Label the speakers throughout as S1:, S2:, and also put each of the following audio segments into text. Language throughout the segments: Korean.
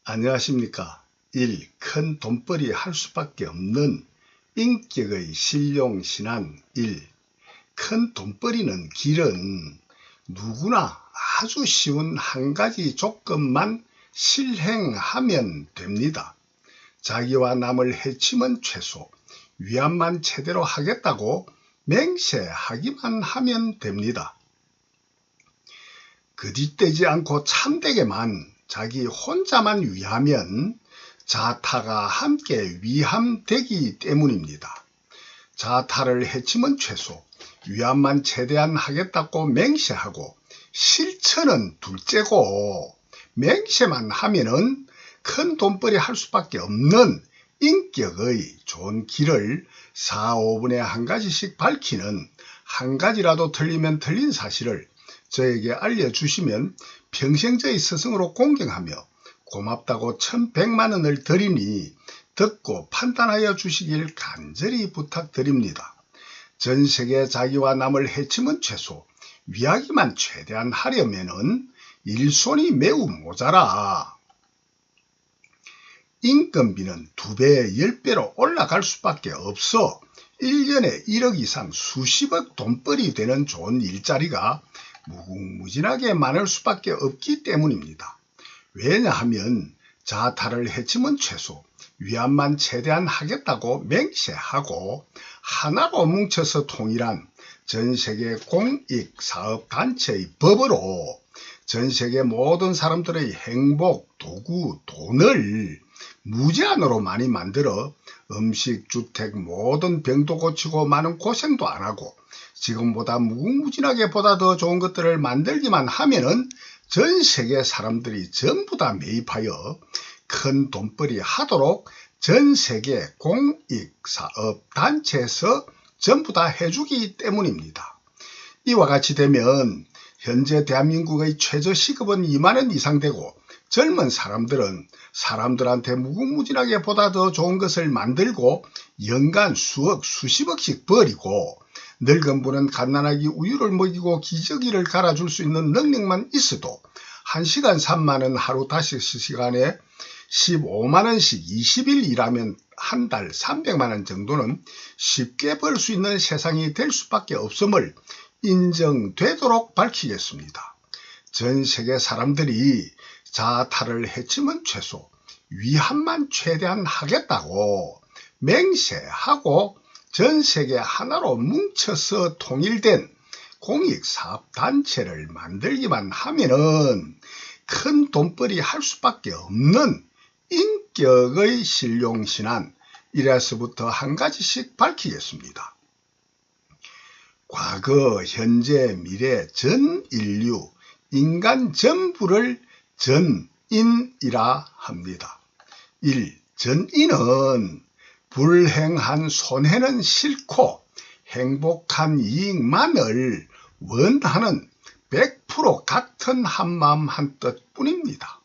S1: 안녕하십니까. 1. 큰 돈벌이 할 수밖에 없는 인격의 실용신안 1. 큰 돈벌이는 길은 누구나 아주 쉬운 한 가지 조건만 실행하면 됩니다. 자기와 남을 해치면 최소, 위안만 제대로 하겠다고 맹세하기만 하면 됩니다. 거짓되지 않고 참되게만 자기 혼자만 위하면 자타가 함께 위함되기 때문입니다. 자타를 해치면 최소, 위함만 최대한 하겠다고 맹세하고 실천은 둘째고 맹세만 하면은 큰 돈벌이 할 수밖에 없는 인격의 좋은 길을 4, 5분에 한 가지씩 밝히는 한 가지라도 틀리면 틀린 사실을 저에게 알려주시면 평생 저의 스승으로 공경하며 고맙다고 1100만원을 드리니 듣고 판단하여 주시길 간절히 부탁드립니다. 전세계 자기와 남을 해치면 최소, 위하기만 최대한 하려면은 일손이 매우 모자라. 인건비는 2배, 10배로 올라갈 수밖에 없어 1년에 1억 이상 수십억 돈벌이 되는 좋은 일자리가 무궁무진하게 많을 수밖에 없기 때문입니다. 왜냐하면 자타를 해치면 최소, 위안만 최대한 하겠다고 맹세하고 하나로 뭉쳐서 통일한 전세계 공익사업단체의 법으로 전세계 모든 사람들의 행복, 도구, 돈을 무제한으로 많이 만들어 음식, 주택, 모든 병도 고치고 많은 고생도 안 하고 지금보다 무궁무진하게 보다 더 좋은 것들을 만들기만 하면은 전 세계 사람들이 전부 다 매입하여 큰 돈벌이 하도록 전 세계 공익사업단체에서 전부 다 해주기 때문입니다. 이와 같이 되면 현재 대한민국의 최저시급은 2만원 이상 되고 젊은 사람들은 사람들한테 무궁무진하게 보다 더 좋은 것을 만들고 연간 수억, 수십억씩 벌이고 늙은 분은 갓난아기 우유를 먹이고 기저귀를 갈아줄 수 있는 능력만 있어도 1시간 3만원, 하루 5시간에 15만원씩 20일 일하면 한 달 300만원 정도는 쉽게 벌 수 있는 세상이 될 수밖에 없음을 인정되도록 밝히겠습니다. 전 세계 사람들이 자타를 해치면 최소, 위함만 최대한 하겠다고 맹세하고 전 세계 하나로 뭉쳐서 통일된 공익사업단체를 만들기만 하면은 큰 돈벌이 할 수밖에 없는 인격의 실용신안 1에서부터 한 가지씩 밝히겠습니다. 과거, 현재, 미래, 전 인류, 인간 전부를 전인이라 합니다. 1. 전인은 불행한 손해는 싫고 행복한 이익만을 원하는 100% 같은 한마음 한뜻 뿐입니다.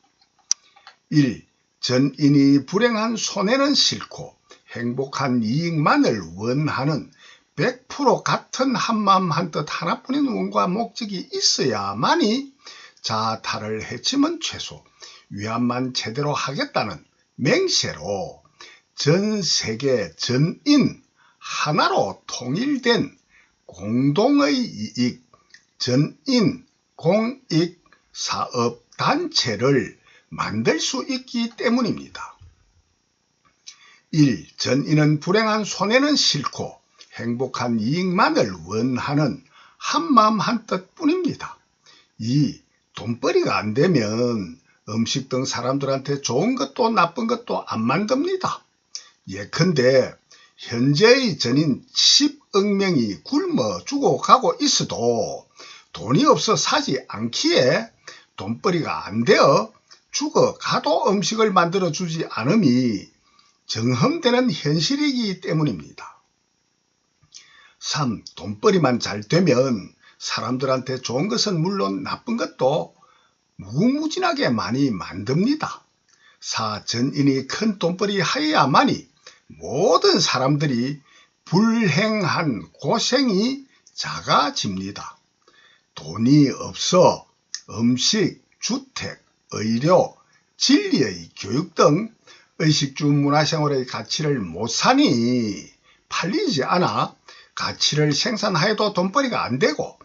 S1: 1. 전인이 불행한 손해는 싫고 행복한 이익만을 원하는 100% 같은 한마음 한뜻 하나뿐인 원과 목적이 있어야만이 자타를 해치면 최소, 위안만 제대로 하겠다는 맹세로 전 세계 전인 하나로 통일된 공동의 이익, 전인 공익사업단체를 만들 수 있기 때문입니다. 1. 전인은 불행한 손해는 싫고 행복한 이익만을 원하는 한마음 한뜻 뿐입니다. 2. 돈벌이가 안 되면 음식 등 사람들한테 좋은 것도 나쁜 것도 안 만듭니다. 예컨대 현재의 전인 10억 명이 굶어 죽어가고 있어도 돈이 없어 사지 않기에 돈벌이가 안 되어 죽어가도 음식을 만들어주지 않음이 정험되는 현실이기 때문입니다. 3. 돈벌이만 잘 되면 사람들한테 좋은 것은 물론 나쁜 것도 무궁무진하게 많이 만듭니다. 4. 전인이 큰 돈벌이 하여야만이 모든 사람들이 불행한 고생이 작아집니다. 돈이 없어 음식, 주택, 의료, 진리의 교육 등 의식주 문화생활의 가치를 못 사니 팔리지 않아 가치를 생산하여도 돈벌이가 안 되고,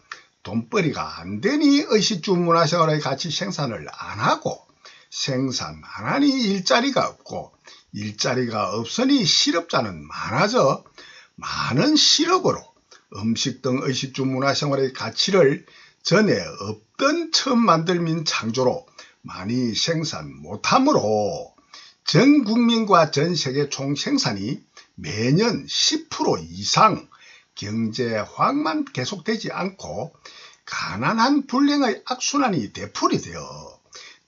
S1: 돈벌이가 안 되니 의식주 문화생활의 가치 생산을 안 하고, 생산 안 하니 일자리가 없고, 일자리가 없으니 실업자는 많아져 많은 실업으로 음식 등 의식주 문화생활의 가치를 전에 없던 처음 만들민 창조로 많이 생산 못하므로 전 국민과 전 세계 총 생산이 매년 10% 이상 경제 화학만 계속되지 않고 가난한 불행의 악순환이 되풀이 되어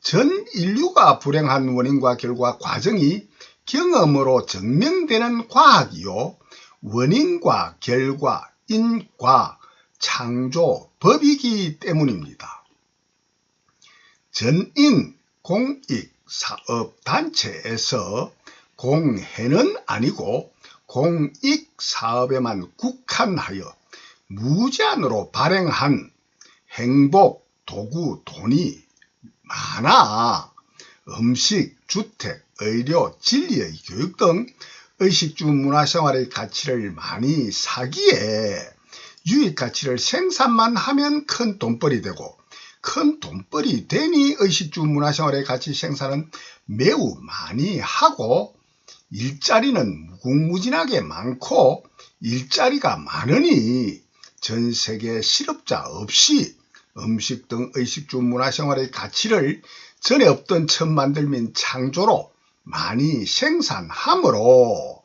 S1: 전 인류가 불행한 원인과 결과 과정이 경험으로 증명되는 과학이요, 원인과 결과, 인과, 창조, 법이기 때문입니다. 전인 공익사업단체에서 공해는 아니고 공익사업에만 국한하여 무제한으로 발행한 행복, 도구, 돈이 많아 음식, 주택, 의료, 진리의 교육 등 의식주 문화생활의 가치를 많이 사기에 유익가치를 생산만 하면 큰 돈벌이 되고, 큰 돈벌이 되니 의식주 문화생활의 가치 생산은 매우 많이 하고, 일자리는 무궁무진하게 많고, 일자리가 많으니 전 세계 실업자 없이 음식 등 의식주 문화생활의 가치를 전에 없던 처음 만들민 창조로 많이 생산하므로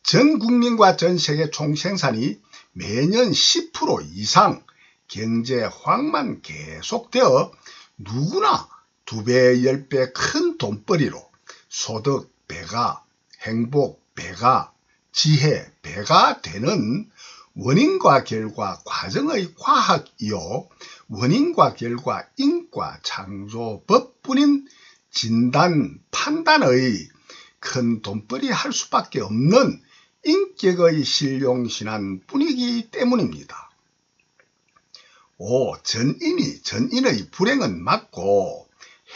S1: 전 국민과 전 세계 총 생산이 매년 10% 이상 경제 화학만 계속되어 누구나 2배, 10배 큰 돈벌이로 소득 배가, 행복 배가, 지혜 배가 되는 원인과 결과 과정의 과학이요, 원인과 결과 인과 창조법뿐인 진단 판단의 큰 돈벌이 할 수밖에 없는 인격의 실용신안 뿐이기 때문입니다. 5. 전인의 불행은 막고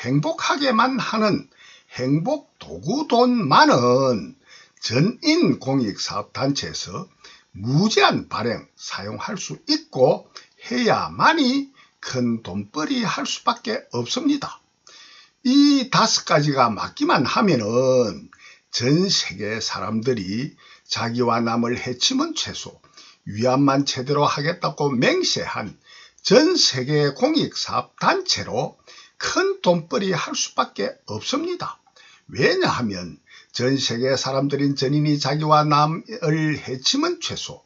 S1: 행복하게만 하는 행복도구돈만은 전인 공익사업단체에서 무제한 발행, 사용할 수 있고 해야만이 큰 돈벌이 할 수밖에 없습니다. 이 5가지가 맞기만 하면은 전 세계 사람들이 자기와 남을 해치면 최소, 위안만 제대로 하겠다고 맹세한 전 세계 공익사업단체로 큰 돈벌이 할 수밖에 없습니다. 왜냐하면 전 세계 사람들인 전인이 자기와 남을 해치면 최소,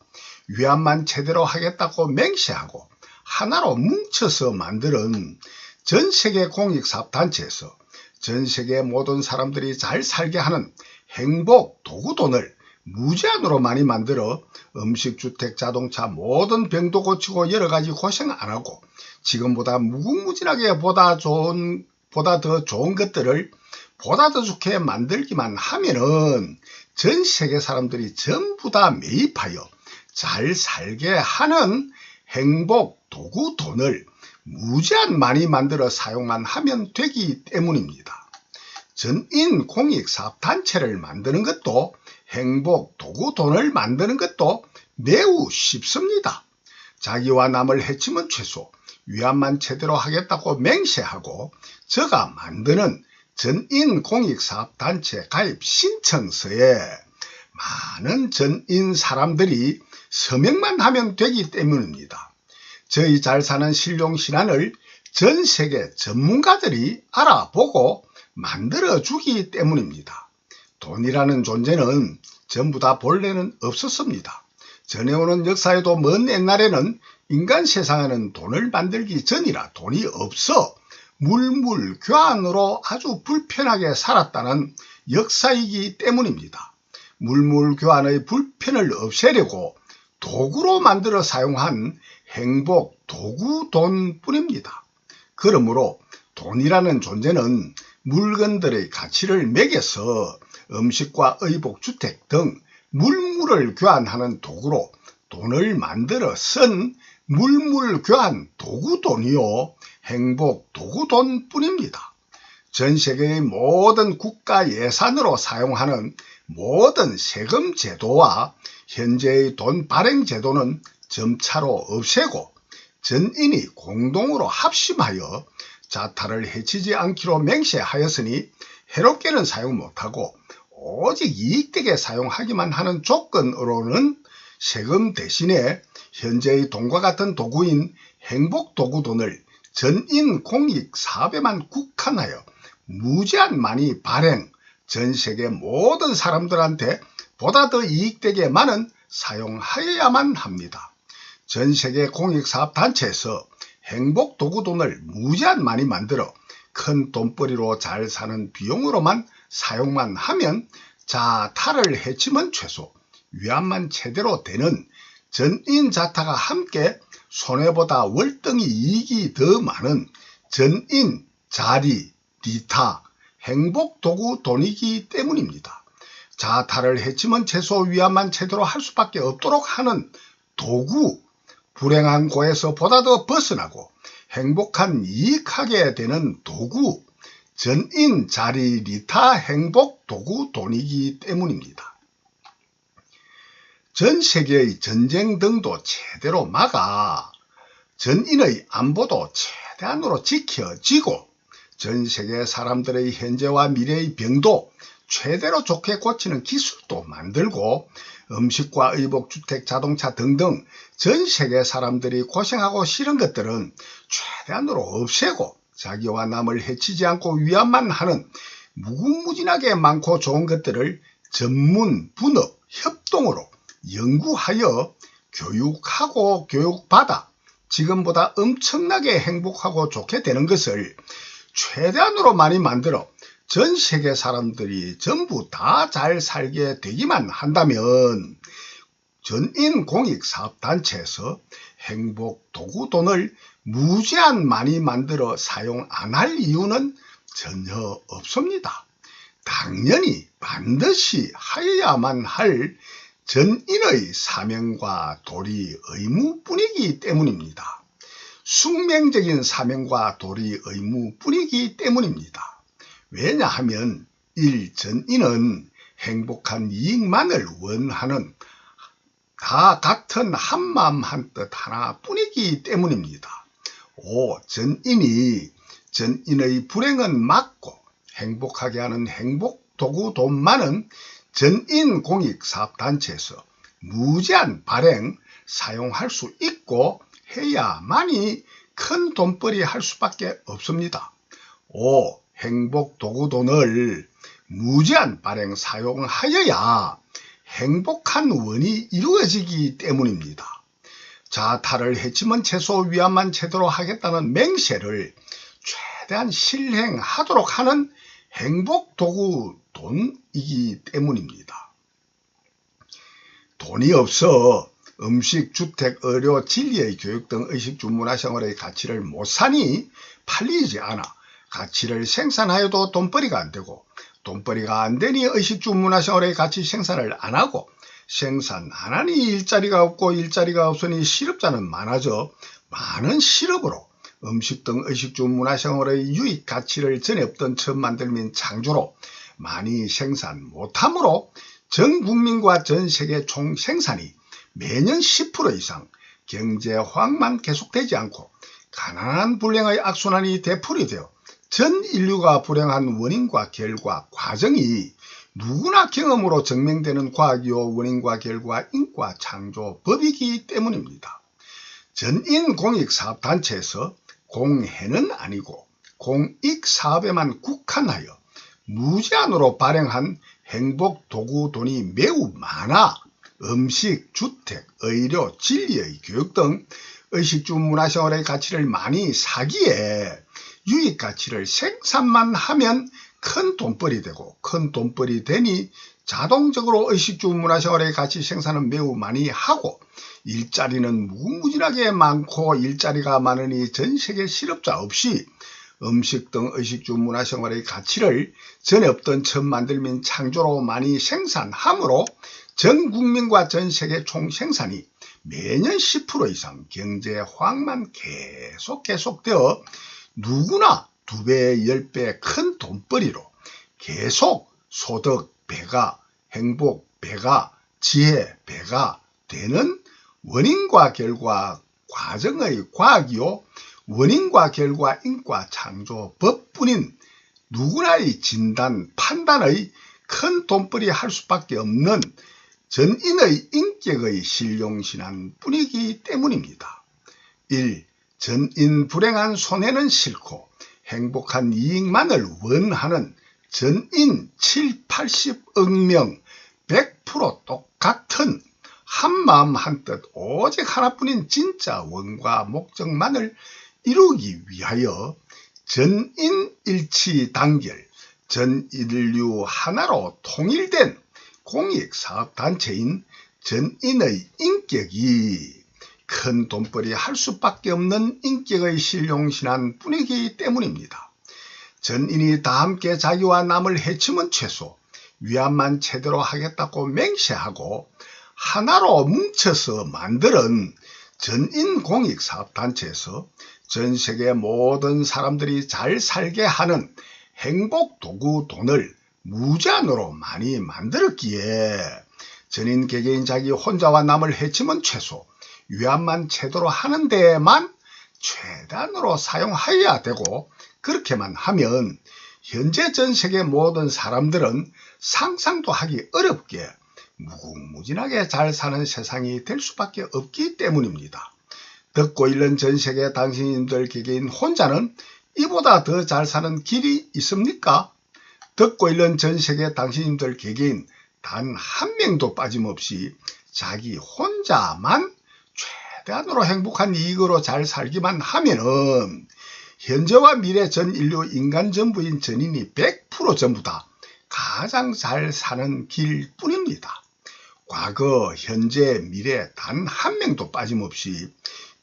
S1: 위안만 제대로 하겠다고 맹세하고 하나로 뭉쳐서 만드는 전 세계 공익사업단체에서 전 세계 모든 사람들이 잘 살게 하는 행복 도구돈을 무제한으로 많이 만들어 음식, 주택, 자동차 모든 병도 고치고 여러가지 고생 안하고 지금보다 무궁무진하게 보다 더 좋은 것들을 보다 더 좋게 만들기만 하면은 전 세계 사람들이 전부 다 매입하여 잘 살게 하는 행복 도구 돈을 무제한 많이 만들어 사용만 하면 되기 때문입니다. 전인 공익사업단체를 만드는 것도 행복 도구 돈을 만드는 것도 매우 쉽습니다. 자기와 남을 해치면 최소, 위안만 제대로 하겠다고 맹세하고 저가 만드는 전인 공익사업단체 가입 신청서에 많은 전인 사람들이 서명만 하면 되기 때문입니다. 저희 잘 사는 실용신안을 전 세계 전문가들이 알아보고 만들어주기 때문입니다. 돈이라는 존재는 전부 다 본래는 없었습니다. 전해오는 역사에도 먼 옛날에는 인간 세상에는 돈을 만들기 전이라 돈이 없어 물물교환으로 아주 불편하게 살았다는 역사이기 때문입니다. 물물교환의 불편을 없애려고 도구로 만들어 사용한 행복 도구돈뿐입니다. 그러므로 돈이라는 존재는 물건들의 가치를 매겨서 음식과 의복, 주택 등 물물을 교환하는 도구로 돈을 만들어 쓴 물물교환 도구돈이요 행복 도구돈뿐입니다. 전 세계의 모든 국가 예산으로 사용하는 모든 세금 제도와 현재의 돈 발행 제도는 점차로 없애고 전인이 공동으로 합심하여 자타를 해치지 않기로 맹세하였으니 해롭게는 사용 못하고 오직 이익되게 사용하기만 하는 조건으로는 세금 대신에 현재의 돈과 같은 도구인 행복도구돈을 전인 공익 사업에만 국한하여 무제한 많이 발행, 전 세계 모든 사람들한테 보다 더 이익되게 많은 사용하여야만 합니다. 전 세계 공익사업단체에서 행복도구돈을 무제한 많이 만들어 큰 돈벌이로 잘 사는 비용으로만 사용만 하면 자타를 해치면 최소, 위안만 제대로 되는 전인 자타가 함께 손해보다 월등히 이익이 더 많은 전인 자리, 리타, 행복도구 돈이기 때문입니다. 자타를 해치면 최소 위안만 제대로 할 수밖에 없도록 하는 도구, 불행한 고에서 보다 더 벗어나고 행복한 이익하게 되는 도구, 전인 자리 리타 행복 도구 돈이기 때문입니다. 전 세계의 전쟁 등도 제대로 막아 전인의 안보도 최대한으로 지켜지고 전 세계 사람들의 현재와 미래의 병도 최대로 좋게 고치는 기술도 만들고 음식과 의복, 주택, 자동차 등등 전 세계 사람들이 고생하고 싫은 것들은 최대한으로 없애고 자기와 남을 해치지 않고 위안만 하는 무궁무진하게 많고 좋은 것들을 전문, 분업, 협동으로 연구하여 교육하고 교육받아 지금보다 엄청나게 행복하고 좋게 되는 것을 최대한으로 많이 만들어 전 세계 사람들이 전부 다 잘 살게 되기만 한다면 전인 공익사업단체에서 행복도구돈을 무제한 많이 만들어 사용 안 할 이유는 전혀 없습니다. 당연히 반드시 하여야만 할 전인의 사명과 도리 의무뿐이기 때문입니다. 숙명적인 사명과 도리 의무뿐이기 때문입니다. 왜냐하면 전인은 행복한 이익만을 원하는 다 같은 한마음 한뜻 하나뿐이기 때문입니다. 전인의 불행은 막고 행복하게 하는 행복도구돈만은 전인 공익사업단체에서 무제한 발행, 사용할 수 있고 해야만이 큰 돈벌이 할 수밖에 없습니다. 행복도구돈을 무제한 발행, 사용하여야 행복한 원이 이루어지기 때문입니다. 자타를 해치면 최소 위안만 제대로 하겠다는 맹세를 최대한 실행하도록 하는 행복도구돈이기 때문입니다. 돈이 없어 음식, 주택, 의료, 진리의 교육 등 의식주 문화생활의 가치를 못 사니 팔리지 않아 가치를 생산하여도 돈벌이가 안 되고 돈벌이가 안 되니 의식주 문화생활의 가치 생산을 안 하고 생산 안 하니 일자리가 없고 일자리가 없으니 실업자는 많아져 많은 실업으로 음식 등 의식주 문화생활의 유익 가치를 전에 없던 처음 만들면 창조로 많이 생산 못하므로 전 국민과 전 세계 총 생산이 매년 10% 이상 경제 호황만 계속되지 않고 가난한 불행의 악순환이 되풀이되어 전 인류가 불행한 원인과 결과 과정이 누구나 경험으로 증명되는 과학이요 원인과 결과 인과 창조 법이기 때문입니다. 전인 공익사업단체에서 공해는 아니고 공익사업에만 국한하여 무제한으로 발행한 행복도구돈이 매우 많아 음식, 주택, 의료, 진리의 교육 등 의식주 문화생활의 가치를 많이 사기에 유익가치를 생산만 하면 큰 돈벌이 되고 큰 돈벌이 되니 자동적으로 의식주 문화생활의 가치 생산은 매우 많이 하고 일자리는 무궁무진하게 많고 일자리가 많으니 전세계 실업자 없이 음식 등 의식주 문화생활의 가치를 전에 없던 처음 만들면 창조로 많이 생산하므로 전 국민과 전 세계 총 생산이 매년 10% 이상 경제 호황만 계속되어 누구나 2배, 10배 큰 돈벌이로 계속 소득 배가, 행복 배가, 지혜 배가 되는 원인과 결과 과정의 과학이요, 원인과 결과 인과 창조 법뿐인 누구나의 진단, 판단의 큰 돈벌이 할 수밖에 없는 전인의 인격의 신용신한 뿐이기 때문입니다. 1. 전인 불행한 손해는 싫고 행복한 이익만을 원하는 전인 7, 80억 명 100% 똑같은 한마음 한뜻 오직 하나뿐인 진짜 원과 목적만을 이루기 위하여 전인일치 단결, 전인류 하나로 통일된 공익사업단체인 전인의 인격이 큰 돈벌이 할 수밖에 없는 인격의 신용신한 뿐이기 때문입니다. 전인이 다 함께 자기와 남을 해치면 최소 위안만 제대로 하겠다고 맹세하고 하나로 뭉쳐서 만드는 전인공익사업단체에서 전 세계 모든 사람들이 잘 살게 하는 행복도구 돈을 무제한으로 많이 만들었기에 전인 개개인 자기 혼자와 남을 해치면 최소 위안만 제대로 하는 데에만 최단으로 사용하여야 되고, 그렇게만 하면 현재 전 세계 모든 사람들은 상상도 하기 어렵게 무궁무진하게 잘 사는 세상이 될 수밖에 없기 때문입니다. 듣고 있는 전 세계 당신님들 개개인 혼자는 이보다 더 잘 사는 길이 있습니까? 듣고 있는 전 세계 당신님들 개개인 단 한 명도 빠짐없이 자기 혼자만 최대한으로 행복한 이익으로 잘 살기만 하면은 현재와 미래 전 인류 인간 전부인 전인이 100% 전부 다 가장 잘 사는 길 뿐입니다. 과거, 현재, 미래 단 한 명도 빠짐없이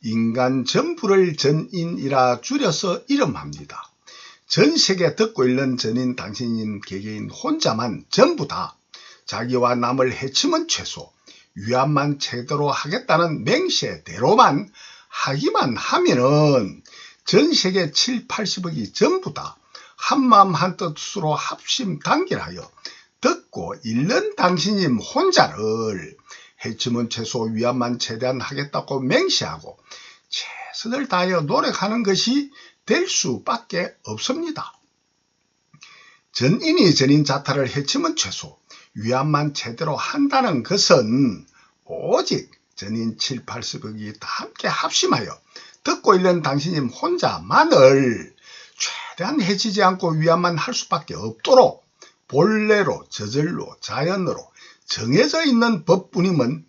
S1: 인간 전부를 전인이라 줄여서 이름합니다. 전 세계 듣고 있는 전인 당신인 개개인 혼자만 전부 다 자기와 남을 해치면 최소 위안만 제대로 하겠다는 맹세대로만 하기만 하면은 전 세계 7, 80억이 전부 다 한마음 한뜻으로 합심 단결하여 듣고 읽는 당신님 혼자를 해치면 최소 위안만 최대한 하겠다고 맹세하고 최선을 다하여 노력하는 것이 될 수밖에 없습니다. 전인이 전인 자타를 해치면 최소 위안만 제대로 한다는 것은 오직 전인 7, 80억이 다 함께 합심하여 듣고 있는 당신님 혼자만을 최대한 해치지 않고 위안만 할 수밖에 없도록 본래로 저절로 자연으로 정해져 있는 법뿐임은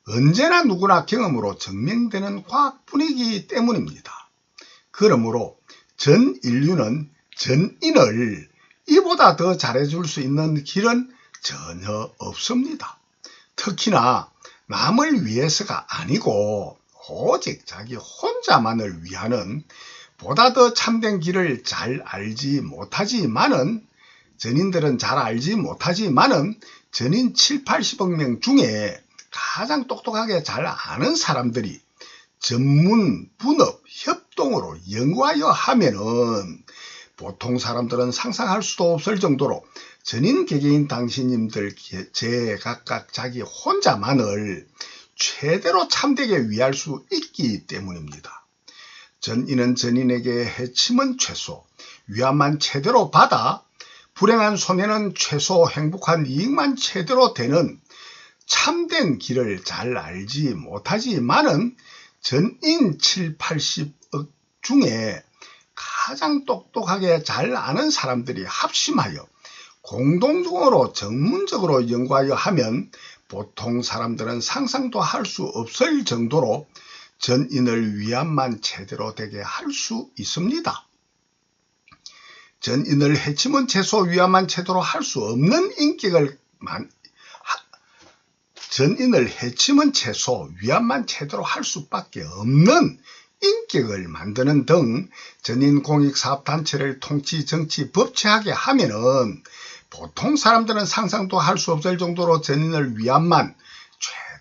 S1: 언제나 누구나 경험으로 증명되는 과학뿐이기 때문입니다. 그러므로 전 인류는 전인을 이보다 더 잘해줄 수 있는 길은 전혀 없습니다. 특히나 남을 위해서가 아니고 오직 자기 혼자만을 위하는 보다 더 참된 길을 잘 알지 못하지만은 전인들은 잘 알지 못하지만은 전인 7, 80억 명 중에 가장 똑똑하게 잘 아는 사람들이 전문, 분업, 협동으로 연구하여 하면은 보통 사람들은 상상할 수도 없을 정도로 전인 개개인 당신님들 제각각 자기 혼자만을 최대로 참되게 위할 수 있기 때문입니다. 전인은 전인에게 해침은 최소, 위안만 최대로 받아 불행한 손해는 최소 행복한 이익만 최대로 되는 참된 길을 잘 알지 못하지만은 전인 7, 80억 중에 가장 똑똑하게 잘 아는 사람들이 합심하여 공동적으로 전문적으로 연구하여 하면 보통 사람들은 상상도 할 수 없을 정도로 전인을 위안만 제대로 되게 할 수 있습니다. 전인을 해치면 최소 위안만 제대로 할 수 없는 인격을 전인을 해치면 최소 위안만 제대로 할 수밖에 없는 인격을 만드는 등 전인 공익사업단체를 통치, 정치, 법치하게 하면은 보통 사람들은 상상도 할 수 없을 정도로 전인을 위안만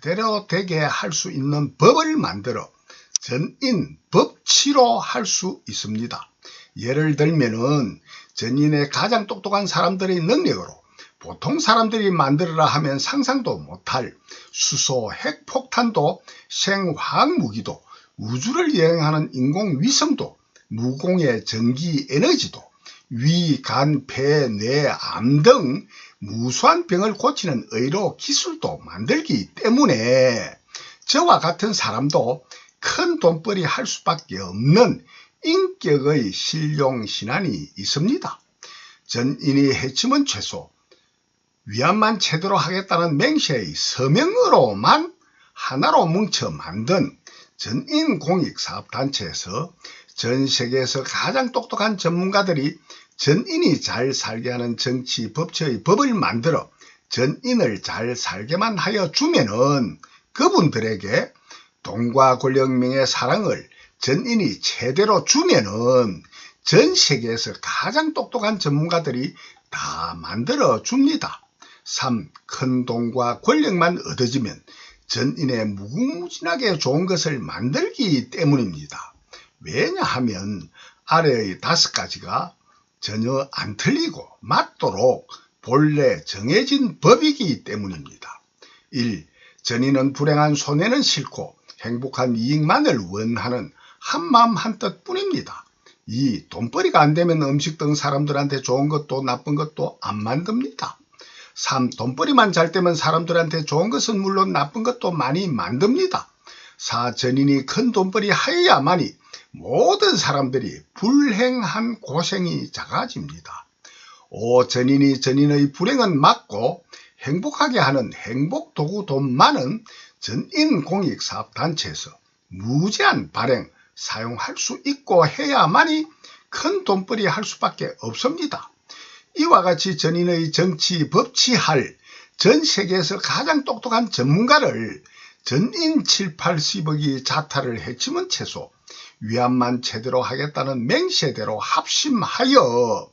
S1: 최대로 되게 할 수 있는 법을 만들어 전인 법치로 할 수 있습니다. 예를 들면은 전인의 가장 똑똑한 사람들의 능력으로 보통 사람들이 만들어라 하면 상상도 못할 수소, 핵, 폭탄도 생화학 무기도 우주를 여행하는 인공위성도 무공해 전기 에너지도 위, 간, 폐, 뇌, 암 등 무수한 병을 고치는 의료 기술도 만들기 때문에 저와 같은 사람도 큰 돈벌이 할 수밖에 없는 인격의 실용신안이 있습니다. 전인이 해치면 최소, 위안만 제대로 하겠다는 맹세의 서명으로만 하나로 뭉쳐 만든 전인공익사업단체에서 전 세계에서 가장 똑똑한 전문가들이 전인이 잘 살게 하는 정치, 법치의 법을 만들어 전인을 잘 살게만 하여 주면은 그분들에게 돈과 권력, 명예, 사랑을 전인이 제대로 주면은 전 세계에서 가장 똑똑한 전문가들이 다 만들어 줍니다. 3. 큰 돈과 권력만 얻어지면 전인의 무궁무진하게 좋은 것을 만들기 때문입니다. 왜냐하면 아래의 5가지가 전혀 안 틀리고 맞도록 본래 정해진 법이기 때문입니다. 1. 전인은 불행한 손해는 싫고 행복한 이익만을 원하는 한마음 한뜻 뿐입니다. 2. 돈벌이가 안 되면 음식 등 사람들한테 좋은 것도 나쁜 것도 안 만듭니다. 3. 돈벌이만 잘 되면 사람들한테 좋은 것은 물론 나쁜 것도 많이 만듭니다. 4. 전인이 큰 돈벌이 하여야만이 모든 사람들이 불행한 고생이 작아집니다. 5. 전인이 전인의 불행은 막고 행복하게 하는 행복도구 돈 많은 전인공익사업단체에서 무제한 발행, 사용할 수 있고 해야만이 큰 돈벌이 할 수밖에 없습니다. 이와 같이 전인의 정치, 법치할 전 세계에서 가장 똑똑한 전문가를 전인 7, 80억이 자타를 해치면 최소 위안만 제대로 하겠다는 맹세대로 합심하여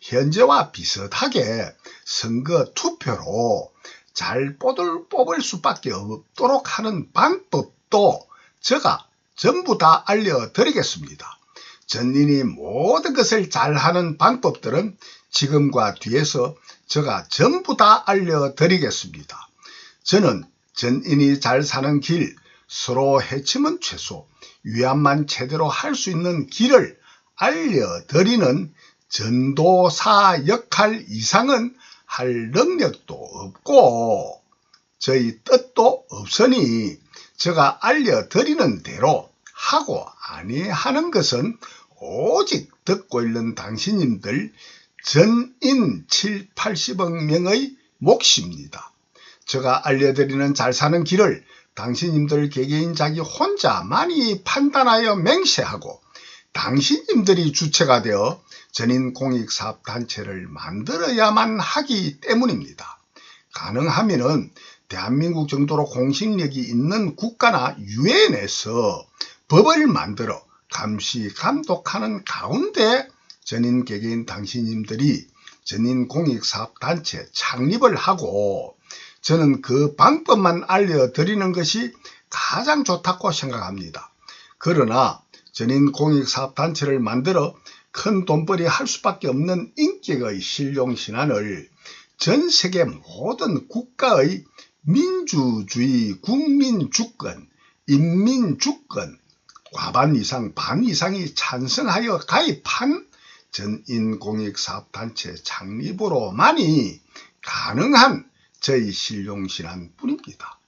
S1: 현재와 비슷하게 선거 투표로 잘 뽑을 수밖에 없도록 하는 방법도 제가 전부 다 알려드리겠습니다. 전인이 모든 것을 잘하는 방법들은 지금과 뒤에서 제가 전부 다 알려드리겠습니다. 저는 전인이 잘 사는 길, 서로 해치면 최소, 위안만 제대로 할 수 있는 길을 알려드리는 전도사 역할 이상은 할 능력도 없고 저희 뜻도 없으니 제가 알려드리는 대로 하고 아니하는 것은 오직 듣고 있는 당신님들 전인 7, 80억 명의 몫입니다. 제가 알려드리는 잘 사는 길을 당신님들 개개인 자기 혼자만이 판단하여 맹세하고 당신님들이 주체가 되어 전인공익사업단체를 만들어야만 하기 때문입니다. 가능하면은 대한민국 정도로 공신력이 있는 국가나 유엔에서 법을 만들어 감시, 감독하는 가운데 전인 개개인 당신님들이 전인공익사업단체 창립을 하고 저는 그 방법만 알려드리는 것이 가장 좋다고 생각합니다. 그러나 전인공익사업단체를 만들어 큰 돈벌이 할 수밖에 없는 인격의 실용신안을 전 세계 모든 국가의 민주주의, 국민주권, 인민주권, 과반 이상, 반 이상이 찬성하여 가입한 전인공익사업단체 창립으로만이 가능한 저희 실용신안 뿐입니다.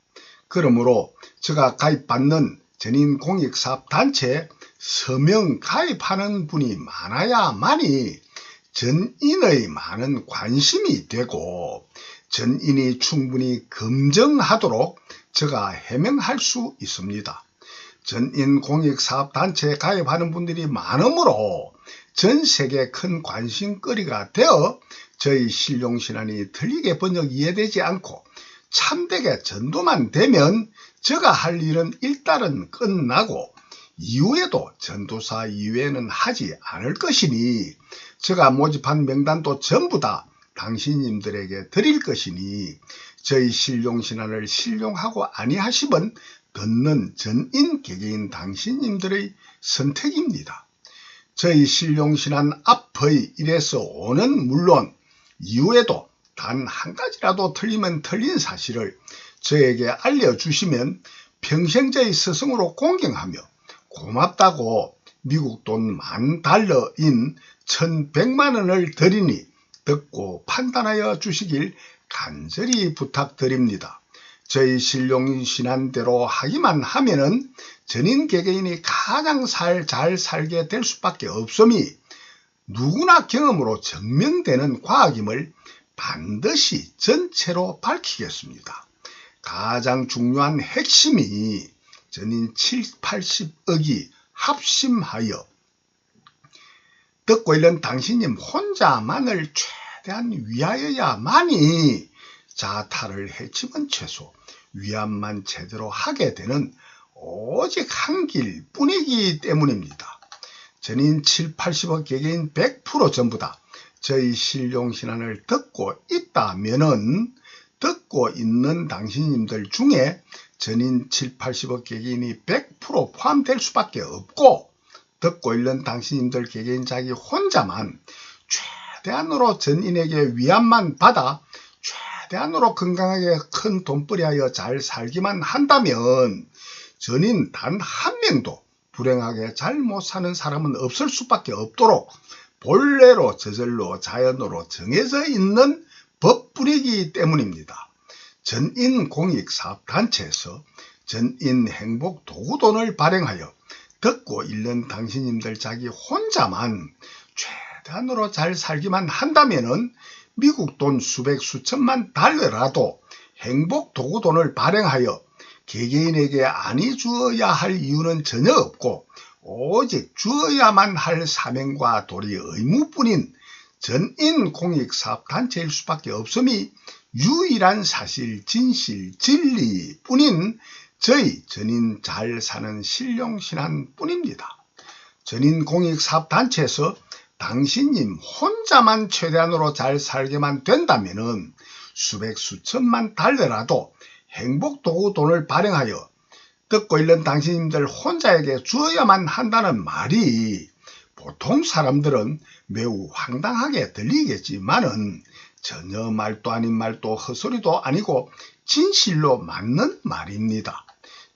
S1: 그러므로 제가 가입받는 전인공익사업단체에 서명 가입하는 분이 많아야만이 전인의 많은 관심이 되고 전인이 충분히 검증하도록 제가 해명할 수 있습니다. 전인공익사업단체에 가입하는 분들이 많으므로 전 세계 큰 관심거리가 되어 저희 실용신안이 틀리게 번역 이해되지 않고 참되게 전도만 되면 제가 할 일은 일단은 끝나고 이후에도 전도사 이외에는 하지 않을 것이니 제가 모집한 명단도 전부 다 당신님들에게 드릴 것이니 저희 실용신안을 신용하고 아니하시면 듣는 전인 개개인 당신님들의 선택입니다. 저희 신룡신안 앞의 일에서 오는 물론 이후에도 단 한 가지라도 틀리면 틀린 사실을 저에게 알려주시면 평생 저희 스승으로 공경하며 고맙다고 미국 돈 $10,000인 1,100만원을 드리니 듣고 판단하여 주시길 간절히 부탁드립니다. 저희 신룡신안대로 하기만 하면은 전인 개개인이 가장 잘 살게 될 수밖에 없음이 누구나 경험으로 증명되는 과학임을 반드시 전체로 밝히겠습니다. 가장 중요한 핵심이 전인 80억이 합심하여 듣고 있는 당신님 혼자만을 최대한 위하여야만이 자타를 해치면 최소 위안만 제대로 하게 되는 오직 한 길뿐이기 때문입니다. 전인 80억 개개인 100% 전부 다 저희 신룡신안을 듣고 있다면은 듣고 있는 당신님들 중에 전인 80억 개개인이 100% 포함될 수밖에 없고 듣고 있는 당신님들 개개인 자기 혼자만 최대한으로 전인에게 위안만 받아 최대한으로 건강하게 큰 돈벌이하여 잘 살기만 한다면 전인 단 한 명도 불행하게 잘 못 사는 사람은 없을 수밖에 없도록 본래로 저절로 자연으로 정해져 있는 법뿐이기 때문입니다. 전인공익사업단체에서 전인행복도구돈을 발행하여 듣고 있는 당신님들 자기 혼자만 최대한으로 잘 살기만 한다면은 미국 돈 수백 수천만 달러라도 행복도구돈을 발행하여 개개인에게 아니 주어야 할 이유는 전혀 없고 오직 주어야만 할 사명과 도리 의무뿐인 전인공익사업단체일 수밖에 없음이 유일한 사실, 진실, 진리뿐인 저희 전인 잘 사는 신룡신안뿐입니다. 전인공익사업단체에서 당신님 혼자만 최대한으로 잘 살게만 된다면은 수백 수천만 달러라도 행복도구돈을 발행하여 듣고 있는 당신님들 혼자에게 주어야만 한다는 말이 보통 사람들은 매우 황당하게 들리겠지만은 전혀 말도 아닌 말도 헛소리도 아니고 진실로 맞는 말입니다.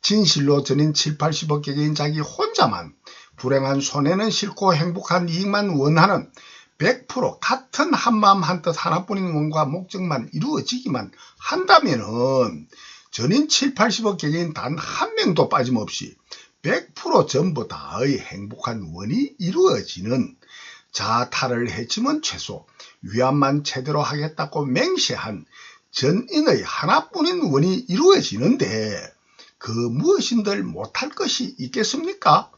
S1: 진실로 전인 80억 개개인 자기 혼자만 불행한 손해는 싫고 행복한 이익만 원하는 100% 같은 한마음 한뜻 하나뿐인 원과 목적만 이루어지기만 한다면은 전인 80억 개개인 단 한 명도 빠짐없이 100% 전부 다의 행복한 원이 이루어지는 자타를 해치면 최소 위안만 제대로 하겠다고 맹세한 전인의 하나뿐인 원이 이루어지는데 그 무엇인들 못할 것이 있겠습니까?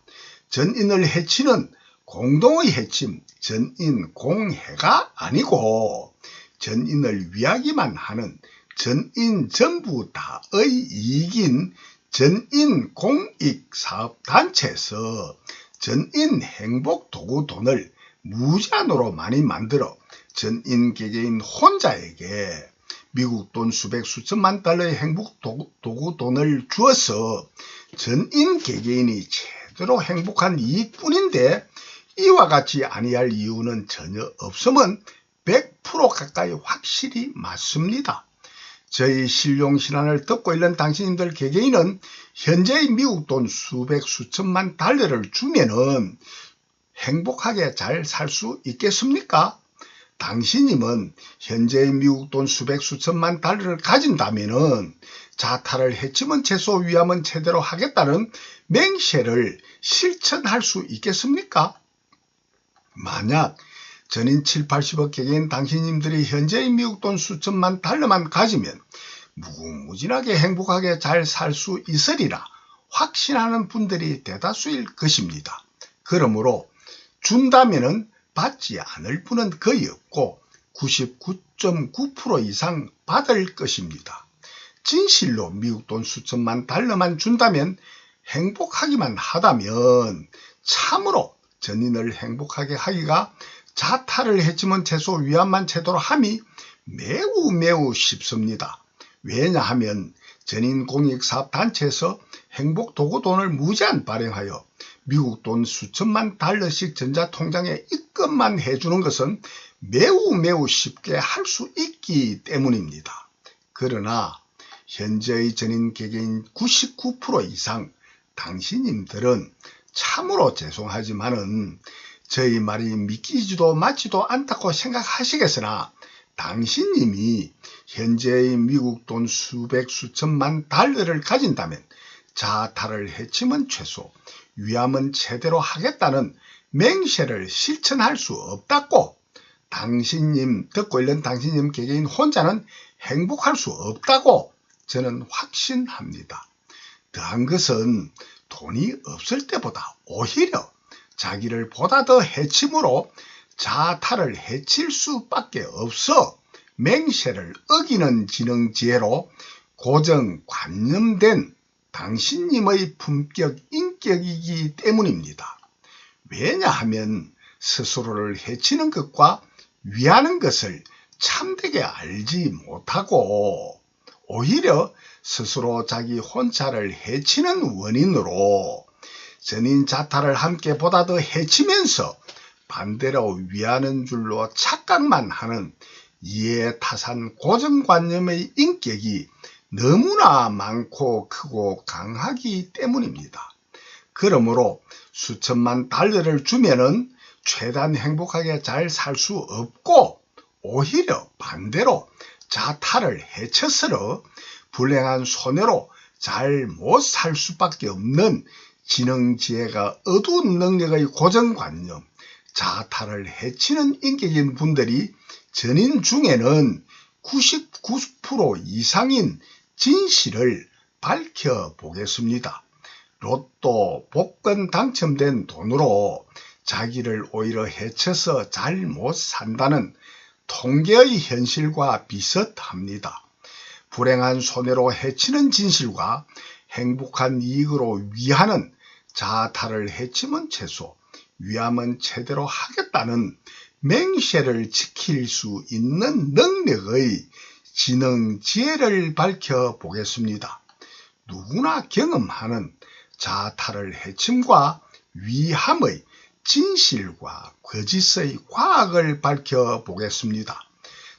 S1: 전인을 해치는 공동의 해침, 전인공해가 아니고 전인을 위하기만 하는 전인 전부 다의 이익인 전인공익사업단체에서 전인행복도구돈을 무제한으로 많이 만들어 전인 개개인 혼자에게 미국 돈 수백 수천만 달러의 행복도구돈을 주어서 전인 개개인이 제대로 행복한 이익뿐인데 이와 같이 아니할 이유는 전혀 없음은 100% 가까이 확실히 맞습니다. 저희 신룡신안을 듣고 있는 당신님들 개개인은 현재의 미국 돈 수백 수천만 달러를 주면은 행복하게 잘 살 수 있겠습니까? 당신님은 현재의 미국 돈 수백 수천만 달러를 가진다면은 자타를 해치면 최소 위함은 제대로 하겠다는 맹세를 실천할 수 있겠습니까? 만약 전인 80억 개개인 당신님들이 현재의 미국 돈 수천만 달러만 가지면 무궁무진하게 행복하게 잘 살 수 있으리라 확신하는 분들이 대다수일 것입니다. 그러므로 준다면은 받지 않을 분은 거의 없고 99.9% 이상 받을 것입니다. 진실로 미국 돈 수천만 달러만 준다면 행복하기만 하다면 참으로 전인을 행복하게 하기가 자타를 해치면 최소 위안만 제대로 함이 매우 쉽습니다. 왜냐하면 전인공익사업단체에서 행복도구돈을 무제한 발행하여 미국 돈 수천만 달러씩 전자통장에 입금만 해주는 것은 매우 쉽게 할 수 있기 때문입니다. 그러나 현재의 전인 개개인 99% 이상 당신님들은 참으로 죄송하지만은 저희 말이 믿기지도 맞지도 않다고 생각하시겠으나 당신님이 현재의 미국 돈 수백 수천만 달러를 가진다면 자아탈을 해치면 최소, 위암은 제대로 하겠다는 맹세를 실천할 수 없다고, 당신님, 듣고 있는 당신님 개개인 혼자는 행복할 수 없다고 저는 확신합니다. 더한 것은 돈이 없을 때보다 오히려 자기를 보다 더 해침으로 자아탈을 해칠 수밖에 없어 맹세를 어기는 지능지혜로 고정관념된 당신님의 품격 인격이기 때문입니다. 왜냐하면 스스로를 해치는 것과 위하는 것을 참되게 알지 못하고 오히려 스스로 자기 혼자를 해치는 원인으로 전인 자타를 함께 보다 더 해치면서 반대로 위하는 줄로 착각만 하는 이해타산 고정관념의 인격이 너무나 많고 크고 강하기 때문입니다. 그러므로 수천만 달러를 주면은 최대한 행복하게 잘 살 수 없고 오히려 반대로 자타를 해쳐서 불행한 손해로 잘 못 살 수밖에 없는 지능지혜가 어두운 능력의 고정관념, 자타를 해치는 인격인 분들이 전인 중에는 99% 이상인 진실을 밝혀보겠습니다. 로또, 복권 당첨된 돈으로 자기를 오히려 해쳐서 잘 못 산다는 통계의 현실과 비슷합니다. 불행한 손해로 해치는 진실과 행복한 이익으로 위하는 자아탈을 해치면 최소, 위함은 제대로 하겠다는 맹세를 지킬 수 있는 능력의 지능 지혜를 밝혀보겠습니다. 누구나 경험하는 자아탈을 해침과 위함의 진실과 거짓의 과학을 밝혀보겠습니다.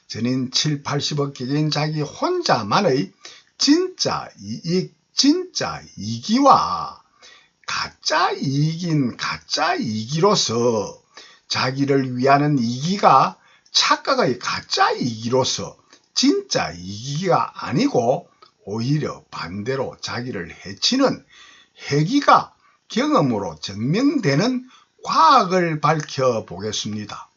S1: 전인 7, 80억 개개인 자기 혼자만의 진짜 이익, 진짜 이기와 가짜 이익인 가짜 이기로서 자기를 위하는 이기가 착각의 가짜 이기로서 진짜 이기가 아니고 오히려 반대로 자기를 해치는 해기가 경험으로 증명되는 과학을 밝혀보겠습니다.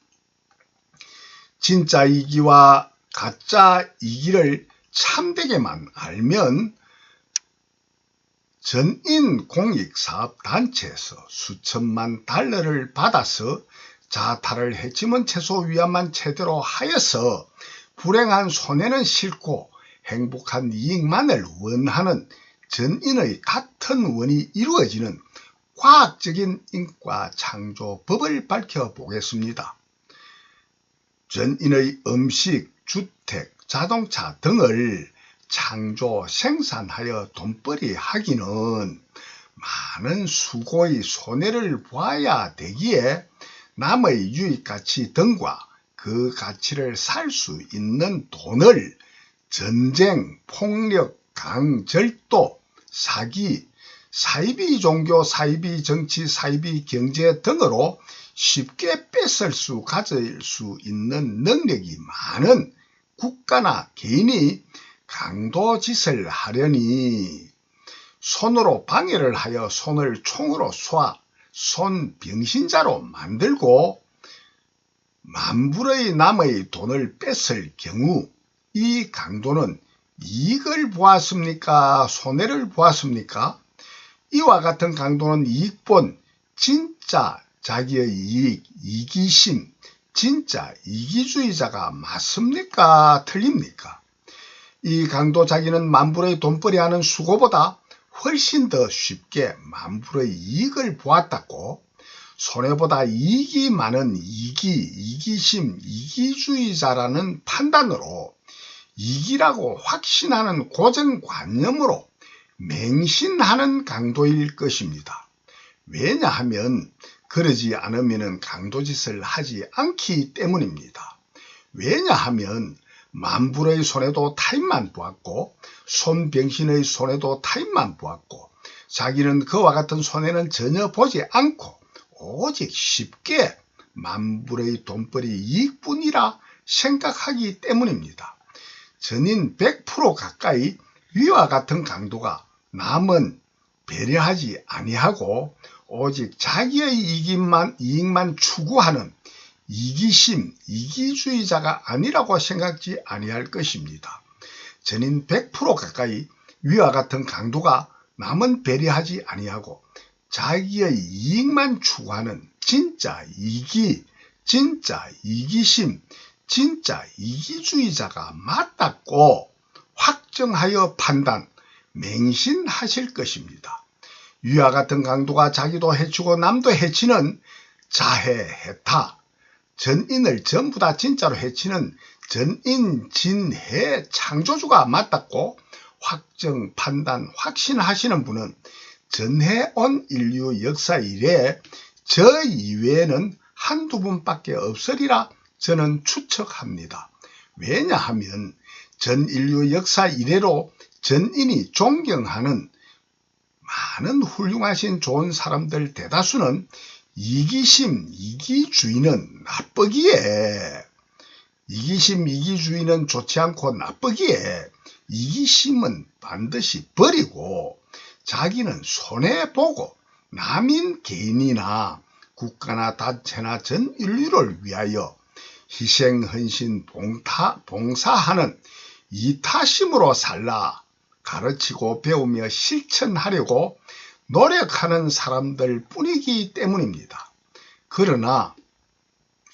S1: 진짜 이기와 가짜 이기를 참되게만 알면 전인 공익사업단체에서 수천만 달러를 받아서 자아탈을 해치면 최소 위안만 제대로 하여서 불행한 손해는 싫고 행복한 이익만을 원하는 전인의 같은 원이 이루어지는 과학적인 인과 창조법을 밝혀보겠습니다. 전인의 음식, 주택, 자동차 등을 창조, 생산하여 돈벌이 하기는 많은 수고의 손해를 보아야 되기에 남의 유익가치 등과 그 가치를 살 수 있는 돈을 전쟁, 폭력, 강절도, 사기, 사이비 종교, 사이비 정치, 사이비 경제 등으로 쉽게 뺏을 수, 가질 수 있는 능력이 많은 국가나 개인이 강도짓을 하려니 손으로 방해를 하여 손을 총으로 쏴 손병신자로 만들고 만불의 남의 돈을 뺏을 경우 이 강도는 이익을 보았습니까? 손해를 보았습니까? 이와 같은 강도는 이익본, 진짜 자기의 이익, 이기심, 진짜 이기주의자가 맞습니까? 틀립니까? 이 강도 자기는 만불의 돈벌이하는 수고보다 훨씬 더 쉽게 만불의 이익을 보았다고 손해보다 이익이 많은 이기심, 이기주의자라는 판단으로 이기라고 확신하는 고정관념으로 맹신하는 강도일 것입니다. 왜냐하면 그러지 않으면 강도짓을 하지 않기 때문입니다. 왜냐하면 만불의 손에도 타인만 보았고 손병신의 손에도 타인만 보았고 자기는 그와 같은 손해는 전혀 보지 않고 오직 쉽게 만불의 돈벌이 이익뿐이라 생각하기 때문입니다. 전인 100% 가까이 위와 같은 강도가 남은 배려하지 아니하고 오직 자기의 이익만 추구하는 이기심, 이기주의자가 아니라고 생각지 아니할 것입니다. 전인 100% 가까이 위와 같은 강도가 남은 배려하지 아니하고 자기의 이익만 추구하는 진짜 이기심, 진짜 이기주의자가 맞다고 확정하여 맹신하실 것입니다. 위와 같은 강도가 자기도 해치고 남도 해치는 자해해타, 전인을 전부 다 진짜로 해치는 전인 진해 창조주가 맞다고 확신하시는 분은 전해온 인류 역사 이래 저 이외에는 한두 분밖에 없으리라 저는 추측합니다. 왜냐하면 전 인류 역사 이래로 전인이 존경하는 많은 훌륭하신 좋은 사람들 대다수는 이기주의는 나쁘기에 이기주의는 좋지 않고 나쁘기에 이기심은 반드시 버리고 자기는 손해보고 남인 개인이나 국가나 단체나 전 인류를 위하여 희생, 헌신, 봉사하는 이타심으로 살라 가르치고 배우며 실천하려고 노력하는 사람들 뿐이기 때문입니다. 그러나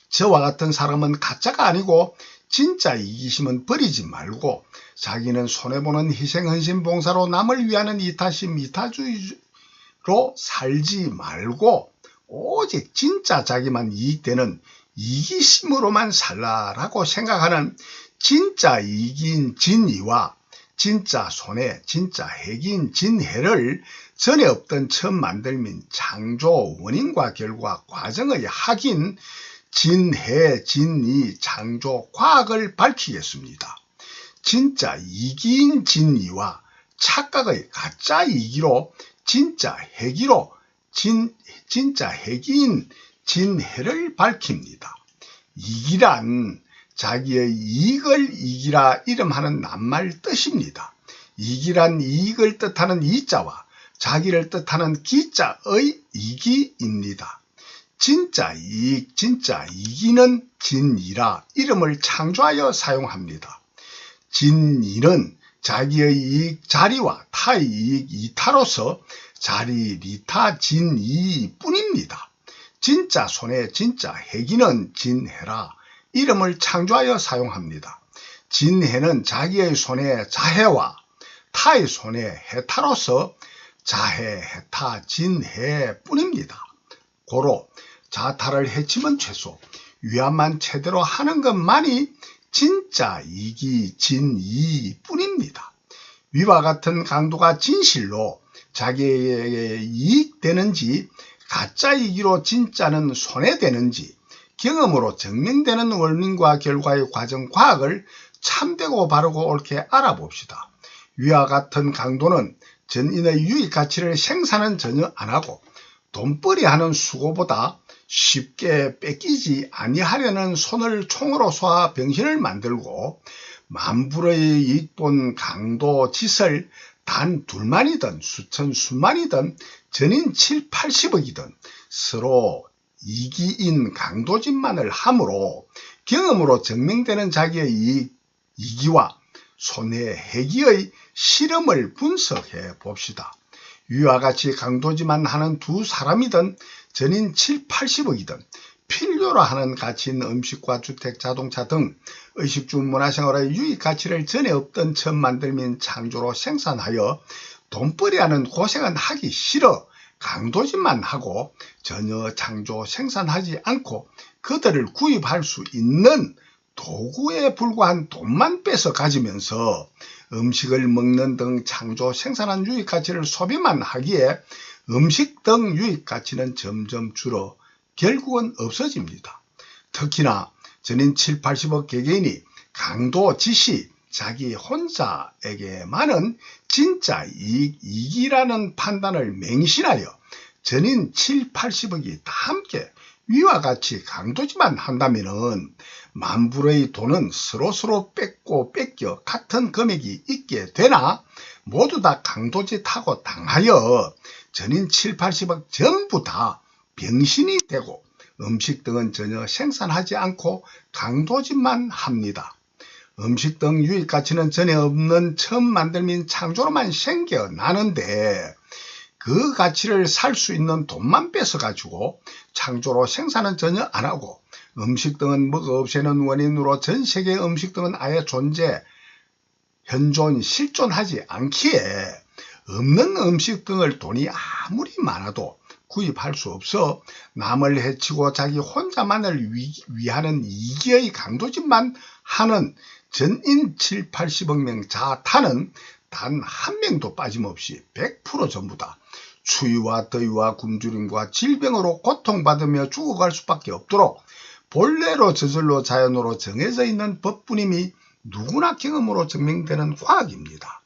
S1: 저와 같은 사람은 가짜가 아니고 진짜 이기심은 버리지 말고 자기는 손해보는 희생, 헌신, 봉사로 남을 위하는 이타심, 이타주의로 살지 말고 오직 진짜 자기만 이익되는 이기심으로만 살라라고 생각하는 진짜 이기인 진이와 진짜 손해, 진짜 해기인 진해를 전에 없던 처음 만들민 창조 원인과 결과 과정의 학인 진해, 진이, 창조, 과학을 밝히겠습니다. 진짜 이기인 진이와 착각의 가짜 이기로 진짜 해기로 진짜 해기인 진해를 밝힙니다. 이기란 자기의 이익을 이기라 이름하는 낱말 뜻입니다. 이기란 이익을 뜻하는 이자와 자기를 뜻하는 기자의 이기입니다. 진짜 이익, 진짜 이기는 진이라 이름을 창조하여 사용합니다. 진이는 자기의 이익 자리와 타의 이익 이타로서 자리, 리타, 진이 뿐입니다. 진짜 손해, 진짜 해기는 진해라 이름을 창조하여 사용합니다. 진해는 자기의 손해, 자해와 타의 손해, 해타로서 자해, 해타, 진해 뿐입니다. 고로 자타를 해치면 최소, 위안만 제대로 하는 것만이 진짜 이기, 진이 뿐입니다. 위와 같은 강도가 진실로 자기에게 이익되는지 가짜 이기로 진짜는 손해되는지 경험으로 증명되는 원인과 결과의 과정 과학을 참되고 바르고 옳게 알아봅시다. 위와 같은 강도는 전인의 유익 가치를 생산은 전혀 안하고 돈벌이하는 수고보다 쉽게 뺏기지 아니하려는 손을 총으로 쏘아 병신을 만들고 만불의 이익본 강도 짓을 단 둘만이든 수천 수만이든 전인 7, 80억이든 서로 이기인 강도짓만을 함으로 경험으로 증명되는 자기의 이기와 손해 해기의 실험을 분석해 봅시다. 위와 같이 강도짓만 하는 두 사람이든 전인 7, 80억이든 필요로 하는 가치 있는 음식과 주택, 자동차 등 의식주 문화생활의 유익 가치를 전에 없던 처음 만들민 창조로 생산하여 돈벌이하는 고생은 하기 싫어 강도짓만 하고 전혀 창조 생산하지 않고 그들을 구입할 수 있는 도구에 불과한 돈만 뺏어 가지면서 음식을 먹는 등 창조 생산한 유익 가치를 소비만 하기에 음식 등 유익 가치는 점점 줄어 결국은 없어집니다. 특히나 전인 7, 80억 개개인이 강도 지시 자기 혼자에게만은 진짜 이익이라는 판단을 맹신하여 전인 7, 80억이 다 함께 위와 같이 강도지만 한다면은 만불의 돈은 서로 뺏고 뺏겨 같은 금액이 있게 되나 모두 다 강도짓 하고 당하여 전인 7, 80억 전부 다 병신이 되고 음식 등은 전혀 생산하지 않고 강도짓만 합니다. 음식 등 유익 가치는 전혀 없는 처음 만들민 창조로만 생겨나는데 그 가치를 살 수 있는 돈만 뺏어가지고 창조로 생산은 전혀 안하고 음식 등은 먹어 없애는 원인으로 전 세계 음식 등은 아예 현존, 실존하지 않기에 없는 음식 등을 돈이 아무리 많아도 구입할 수 없어 남을 해치고 자기 혼자만을 위하는 이기의 강도짓만 하는 전인 7, 80억 명 자타는 단 한 명도 빠짐없이 100% 전부 다 추위와 더위와 굶주림과 질병으로 고통받으며 죽어갈 수밖에 없도록 본래로 저절로 자연으로 정해져 있는 법뿐임이 누구나 경험으로 증명되는 과학입니다.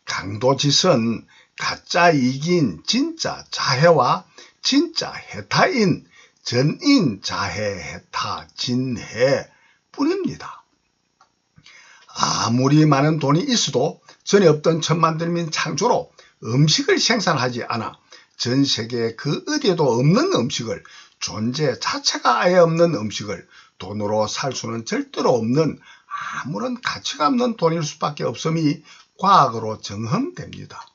S1: 강도짓은 가짜 이익인 진짜 자해와 진짜 해타인 전인 자해 해타 진해 뿐입니다. 아무리 많은 돈이 있어도 전에 없던 천만들민 창조로 음식을 생산하지 않아 전 세계 그 어디에도 없는 음식을 존재 자체가 아예 없는 음식을 돈으로 살 수는 절대로 없는 아무런 가치가 없는 돈일 수밖에 없음이 과학으로 정험됩니다.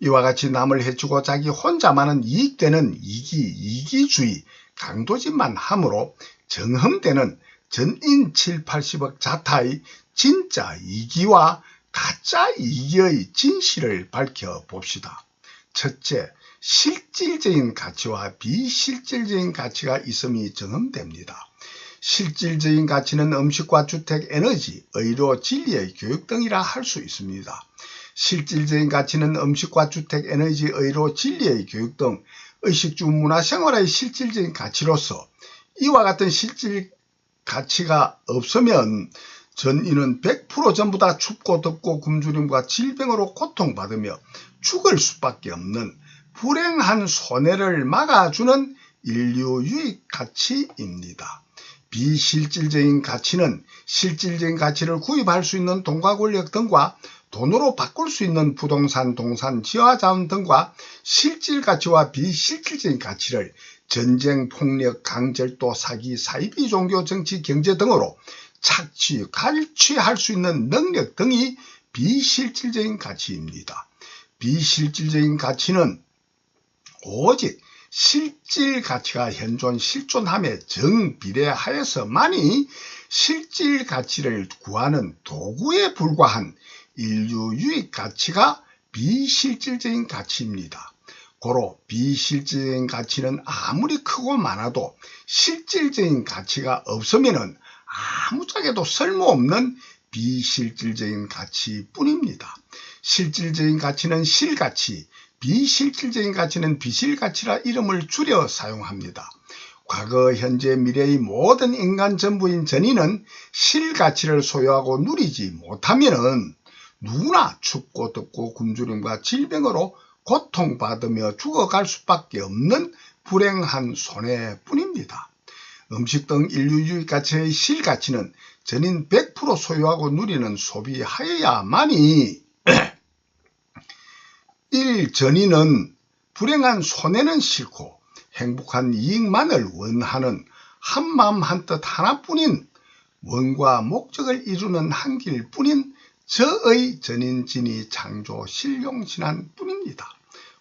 S1: 이와 같이 남을 해치고 자기 혼자만은 이익되는 이기주의 강도짓만 함으로 정험되는 전인 7, 80억 자타의 진짜 이기와 가짜 이기의 진실을 밝혀봅시다. 첫째, 실질적인 가치와 비실질적인 가치가 있음이 정험됩니다. 실질적인 가치는 음식과 주택, 에너지, 의료, 진리의 교육 등이라 할 수 있습니다. 실질적인 가치는 음식과 주택, 에너지, 의료, 진리의 교육 등 의식주 문화생활의 실질적인 가치로서 이와 같은 실질 가치가 없으면 전인은 100% 전부 다 춥고 덥고 굶주림과 질병으로 고통받으며 죽을 수밖에 없는 불행한 손해를 막아주는 인류 유익 가치입니다. 비실질적인 가치는 실질적인 가치를 구입할 수 있는 돈과 권력 등과 돈으로 바꿀 수 있는 부동산, 동산, 지하자원 등과 실질 가치와 비실질적인 가치를 전쟁, 폭력, 강절도, 사기, 사이비, 종교, 정치, 경제 등으로 착취, 갈취할 수 있는 능력 등이 비실질적인 가치입니다. 비실질적인 가치는 오직 실질 가치가 현존 실존함에 정비례하여서만이 실질 가치를 구하는 도구에 불과한 인류 유익 가치가 비실질적인 가치입니다. 고로 비실질적인 가치는 아무리 크고 많아도 실질적인 가치가 없으면 아무짝에도 쓸모없는 비실질적인 가치뿐입니다. 실질적인 가치는 실가치, 비실질적인 가치는 비실가치라 이름을 줄여 사용합니다. 과거, 현재, 미래의 모든 인간 전부인 전인은 실가치를 소유하고 누리지 못하면 누구나 춥고 덥고 굶주림과 질병으로 고통받으며 죽어갈 수밖에 없는 불행한 손해뿐입니다. 음식 등 인류 유익 가치의 실가치는 전인 100% 소유하고 누리는 소비하여야만이 1. 전인은 불행한 손해는 싫고 행복한 이익만을 원하는 한마음 한뜻 하나뿐인 원과 목적을 이루는 한 길뿐인 저의 전인진이 창조 실용신한 뿐입니다.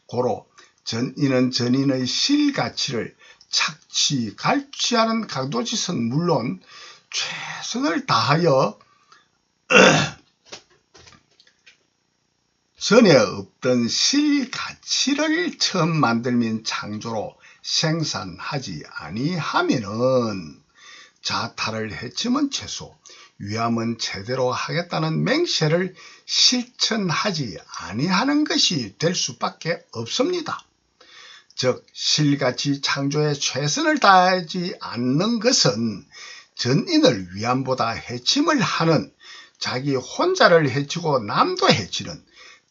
S1: 고로 전인은 전인의 실가치를 착취, 갈취하는 강도짓은 물론 최선을 다하여 전에 없던 실가치를 처음 만들면 창조로 생산하지 아니하면은 자타를 해치면 최소, 위함은 제대로 하겠다는 맹세를 실천하지 아니하는 것이 될 수밖에 없습니다. 즉 실같이 창조에 최선을 다하지 않는 것은 전인을 위함보다 해침을 하는, 자기 혼자를 해치고 남도 해치는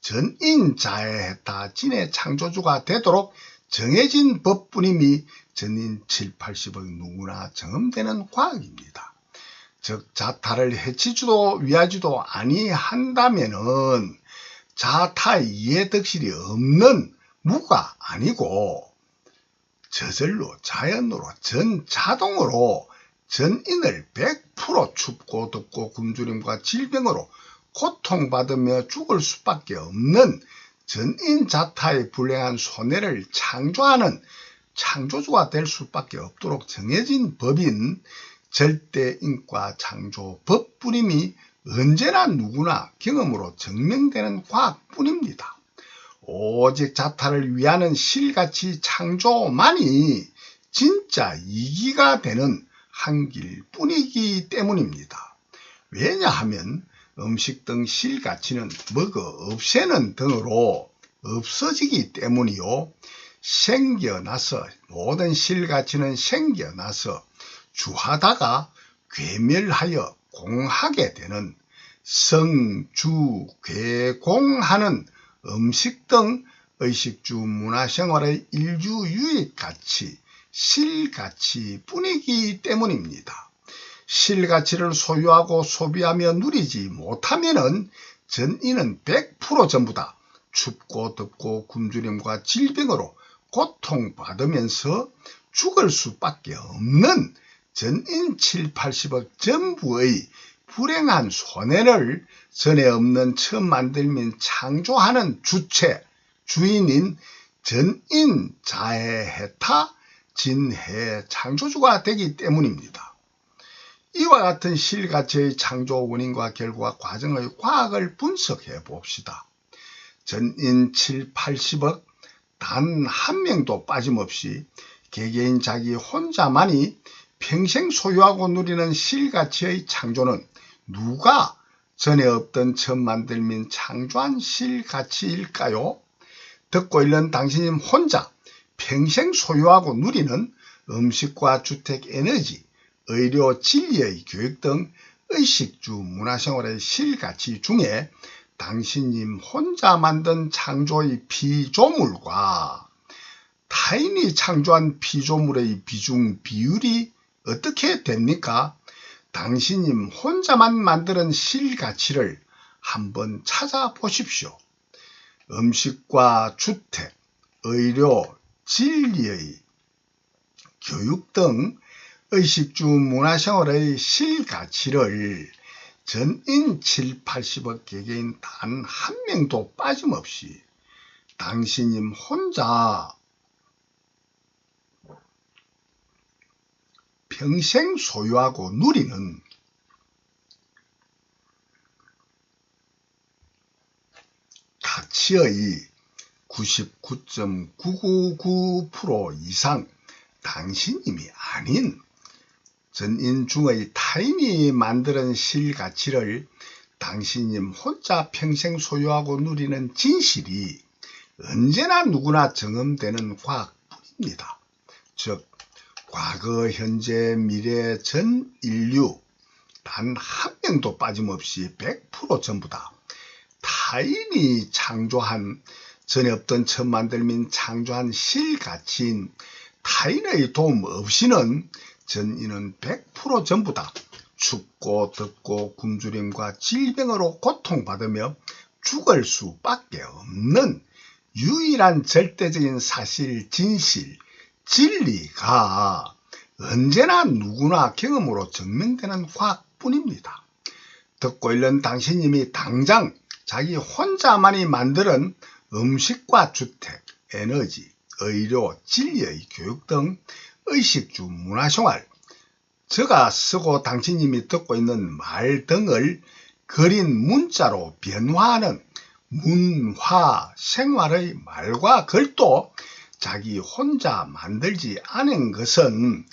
S1: 전인자해했다 진의 창조주가 되도록 정해진 법뿐임이 전인 7, 80억 누구나 경험되는 과학입니다. 즉 자타를 해치지도 위하지도 아니한다면은 자타의 이해덕실이 없는 무가 아니고 저절로 자연으로 전자동으로 전인을 100% 춥고 덥고 굶주림과 질병으로 고통받으며 죽을 수밖에 없는 전인 자타의 불행한 손해를 창조하는 창조주가 될 수밖에 없도록 정해진 법인 절대인과 창조법뿐임이 언제나 누구나 경험으로 증명되는 과학뿐입니다. 오직 자타를 위하는 실가치 창조만이 진짜 이기가 되는 한길뿐이기 때문입니다. 왜냐하면 음식 등 실가치는 먹어 없애는 등으로 없어지기 때문이요. 생겨나서 모든 실가치는 생겨나서 주하다가 괴멸하여 공하게 되는 성주괴공하는 음식 등 의식주 문화생활의 일주유익가치 실가치뿐이기 때문입니다. 실가치를 소유하고 소비하며 누리지 못하면은 전인은 100% 전부 다 춥고 덥고 굶주림과 질병으로 고통받으면서 죽을 수밖에 없는 전인 7, 80억 전부의 불행한 손해를 전에 없는 처음 만들면 창조하는 주체, 주인인 전인 자해해타 진해 창조주가 되기 때문입니다. 이와 같은 실가치의 창조 원인과 결과 과정의 과학을 분석해 봅시다. 전인 7, 80억 단 한 명도 빠짐없이 개개인 자기 혼자만이 평생 소유하고 누리는 실가치의 창조는 누가 전에 없던 처음 만들면 창조한 실가치일까요? 듣고 있는 당신님 혼자 평생 소유하고 누리는 음식과 주택, 에너지, 의료, 진리의 교육 등 의식주 문화생활의 실가치 중에 당신님 혼자 만든 창조의 피조물과 타인이 창조한 피조물의 비중, 비율이 어떻게 됩니까? 당신님 혼자만 만드는 실가치를 한번 찾아보십시오. 음식과 주택, 의료, 진리의 교육 등 의식주 문화생활의 실가치를 전인 7, 80억 개개인 단 한 명도 빠짐없이 당신님 혼자 평생 소유하고 누리는 가치의 99.999% 이상 당신님이 아닌 전인 중의 타인이 만드는 실가치를 당신님 혼자 평생 소유하고 누리는 진실이 언제나 누구나 경험되는 과학뿐입니다. 즉 과거, 현재, 미래 전 인류 단 한 명도 빠짐없이 100% 전부 다 타인이 창조한 전에 없던 처음 만들면 창조한 실가치인 타인의 도움 없이는 전인은 100% 전부 다 춥고 덥고 굶주림과 질병으로 고통받으며 죽을 수밖에 없는 유일한 절대적인 사실, 진실, 진리가 언제나 누구나 경험으로 증명되는 과학뿐입니다. 듣고 있는 당신님이 당장 자기 혼자만이 만드는 음식과 주택, 에너지, 의료, 진리의 교육 등 의식주 문화생활, 제가 쓰고 당신님이 듣고 있는 말 등을 그린 문자로 변화하는 문화 생활의 말과 글도 자기 혼자 만들지 않은 것은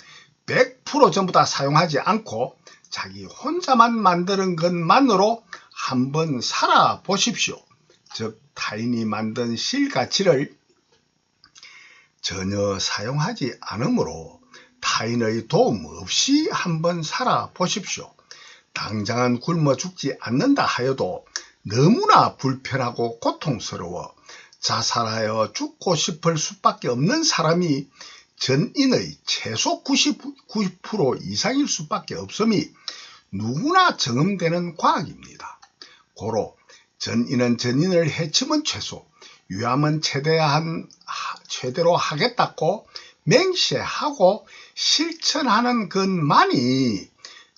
S1: 100% 전부 다 사용하지 않고 자기 혼자만 만드는 것만으로 한번 살아보십시오. 즉 타인이 만든 실가치를 전혀 사용하지 않으므로 타인의 도움 없이 한번 살아보십시오. 당장은 굶어 죽지 않는다 하여도 너무나 불편하고 고통스러워 자살하여 죽고 싶을 수밖에 없는 사람이 전인의 최소 99% 이상일 수밖에 없음이 누구나 경험되는 과학입니다. 고로 전인은 전인을 해치면 최소, 위암은 최대로 하겠다고 맹세하고 실천하는 것만이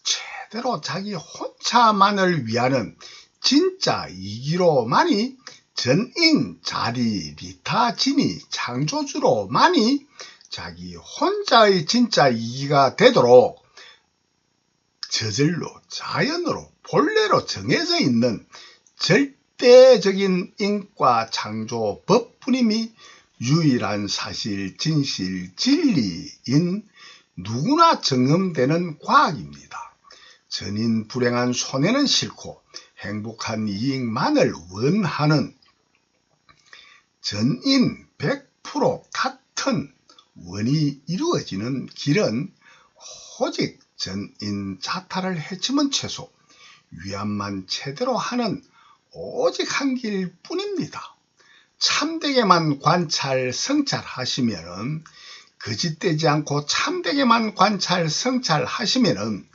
S1: 제대로 자기 혼자만을 위하는 진짜 이기로만이 전인 자리 리타 진이 창조주로만이 자기 혼자의 진짜 이기가 되도록 저절로 자연으로 본래로 정해져 있는 절대적인 인과 창조 법뿐임이 유일한 사실, 진실, 진리인 누구나 경험되는 과학입니다. 전인 불행한 손해는 싫고 행복한 이익만을 원하는 전인 100% 같은 원이 이루어지는 길은 오직 전인 자타를 해치면 최소, 위안만 제대로 하는 오직 한 길뿐입니다. 참되게만 관찰 성찰하시면은 거짓되지 않고 참되게만 관찰 성찰하시면은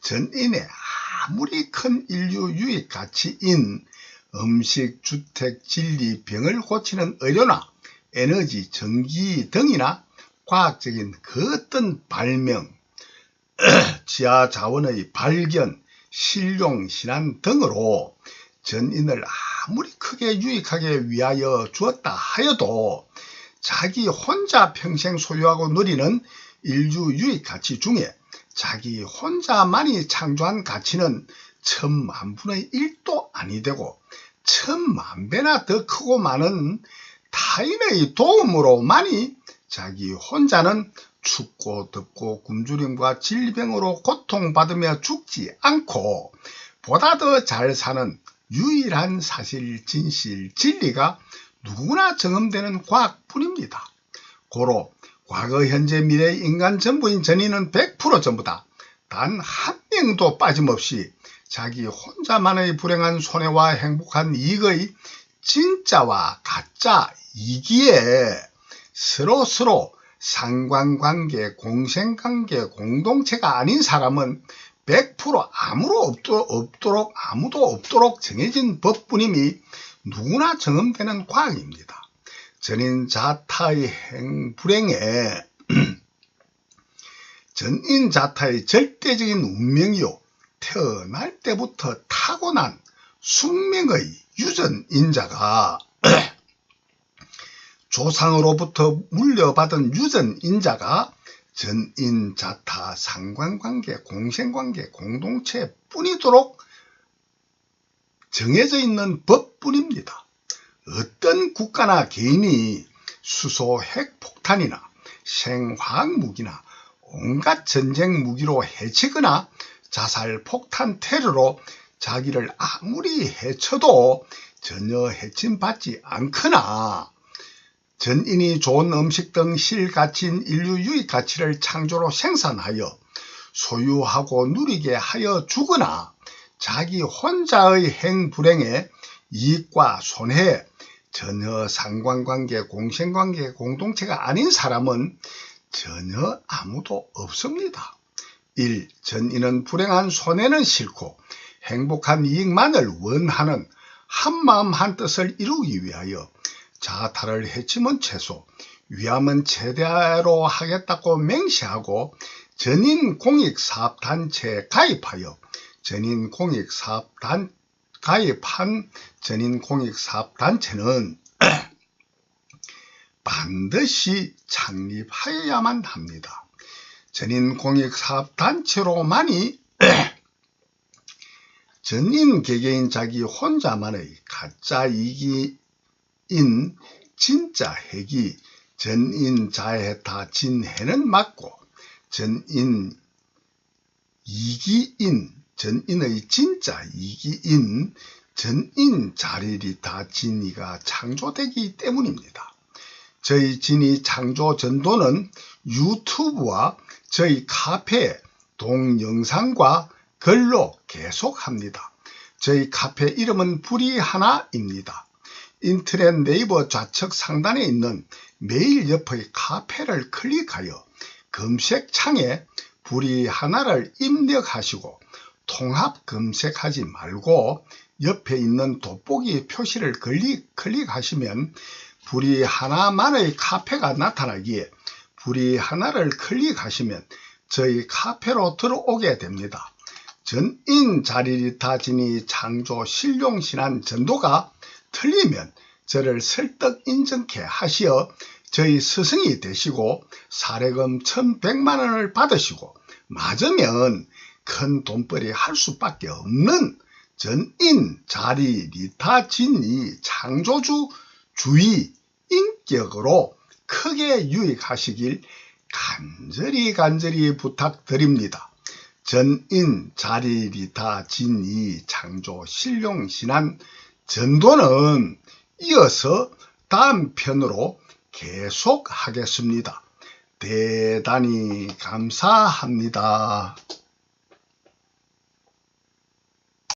S1: 전인의 아무리 큰 인류 유익 가치인 음식, 주택, 진리, 병을 고치는 의료나 에너지, 전기 등이나 과학적인 그 어떤 발명, 지하 자원의 발견, 실용, 신안 등으로 전인을 아무리 크게 유익하게 위하여 주었다 하여도 자기 혼자 평생 소유하고 누리는 인류 유익 가치 중에 자기 혼자만이 창조한 가치는 10,000분의 1도 아니 되고 10,000배나 더 크고 많은 타인의 도움으로만이 자기 혼자는 춥고 덥고 굶주림과 질병으로 고통받으며 죽지 않고 보다 더 잘 사는 유일한 사실, 진실, 진리가 누구나 경험되는 과학뿐입니다. 고로 과거, 현재, 미래 인간 전부인 전인은 100% 전부다. 단 한 명도 빠짐없이 자기 혼자만의 불행한 손해와 행복한 이익의 진짜와 가짜 이기에 서로 상관관계, 공생관계, 공동체가 아닌 사람은 100% 아무도 없도록 정해진 법뿐임이 누구나 경험되는 과학입니다. 전인 자타의 불행에 전인 자타의 절대적인 운명이요, 태어날 때부터 타고난 숙명의 유전인자가 조상으로부터 물려받은 유전인자가 전인, 자타, 상관관계, 공생관계, 공동체 뿐이도록 정해져 있는 법뿐입니다. 어떤 국가나 개인이 수소, 핵, 폭탄이나 생화학무기나 온갖 전쟁 무기로 해치거나 자살, 폭탄, 테러로 자기를 아무리 해쳐도 전혀 해침받지 않거나 전인이 좋은 음식 등 실가치인 인류 유익 가치를 창조로 생산하여 소유하고 누리게 하여 주거나 자기 혼자의 행불행에 이익과 손해, 전혀 상관관계, 공생관계, 공동체가 아닌 사람은 전혀 아무도 없습니다. 1. 전인은 불행한 손해는 싫고 행복한 이익만을 원하는 한마음 한뜻을 이루기 위하여 자타를 해치면 최소, 위암은 최대로 하겠다고 맹세하고 전인 공익사업단체에 가입하여 전인 가입한 전인 공익사업단체는 반드시 창립하여야만 합니다. 전인 공익사업단체로만이 전인 개개인 자기 혼자만의 가짜 이기인 진짜 핵이 전인 자해타 진해는 맞고 전인 이기인 전인의 진짜 이기인 전인 자리리타 진이가 창조되기 때문입니다. 저희 진이 창조 전도는 유튜브와 저희 카페 동영상과 글로 계속합니다. 저희 카페 이름은 불이 하나입니다. 인터넷 네이버 좌측 상단에 있는 메일 옆의 카페를 클릭하여 검색창에 불이 하나를 입력하시고 통합 검색하지 말고 옆에 있는 돋보기 표시를 클릭하시면 불이 하나만의 카페가 나타나기에 불이 하나를 클릭하시면 저희 카페로 들어오게 됩니다. 전인 자리리타 진이 창조 신룡신안 전도가 틀리면 저를 설득 인정케 하시어 저희 스승이 되시고 사례금 1100만원을 받으시고 맞으면 큰 돈벌이 할 수밖에 없는 전인 자리리타 진이 창조주 주의 인격으로 크게 유익하시길 간절히 부탁드립니다. 전인 자리리타 진이 창조 신룡신안 전도는 이어서 다음 편으로 계속하겠습니다. 대단히 감사합니다.